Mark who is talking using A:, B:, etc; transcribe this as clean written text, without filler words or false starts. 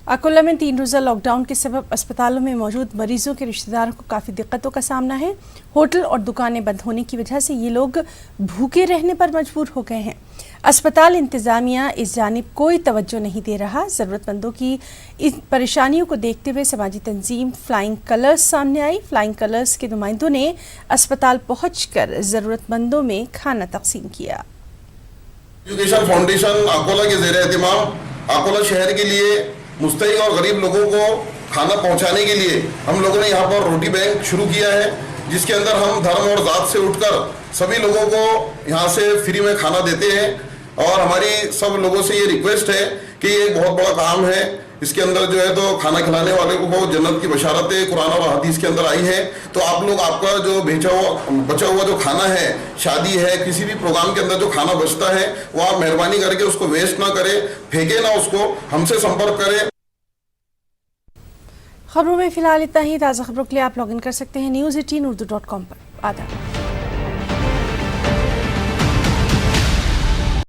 A: अकोला में 3 रोज़ा लॉकडाउन के सबब अस्पतालों में मौजूद मरीजों के रिश्तेदारों को काफ़ी दिक्कतों का सामना है। होटल और दुकानें बंद होने की वजह से ये लोग भूखे रहने पर मजबूर हो गए हैं। अस्पताल इंतज़ामिया इस जानिब कोई तवज्जो नहीं दे रहा। ज़रूरतमंदों की इन परेशानियों को देखते हुए समाजी तंज़ीम फ्लाइंग कलर्स सामने आई। फ्लाइंग कलर्स के नुमाइंदों ने अस्पताल पहुँचकर ज़रूरतमंदों में खाना तकसीम किया।
B: एजुकेशन फाउंडेशन अकोला के ज़ेर एहतिमाम अकोला शहर के लिए मुस्तहिक और गरीब लोगों को खाना पहुंचाने के लिए हम लोगों ने यहाँ पर रोटी बैंक शुरू किया है, जिसके अंदर हम धर्म और जात से उठकर सभी लोगों को यहाँ से फ्री में खाना देते हैं। और हमारी सब लोगों से ये रिक्वेस्ट है कि ये एक बहुत बड़ा काम है। इसके अंदर जो है तो खाना खिलाने वाले को जन्नत की बशारतें कुरान और हदीस के अंदर आई है। तो आप लोग आपका जो बचा हुआ जो खाना है, शादी है, किसी भी प्रोग्राम के अंदर जो खाना बचता है वो आप मेहरबानी करके उसको वेस्ट ना करें, फेंके ना उसको, हमसे संपर्क करें।
A: खबरों में फिलहाल इतना ही। ताज़ा खबरों के लिए आप लॉगिन कर सकते हैं news18urdu.com पर। आदाब।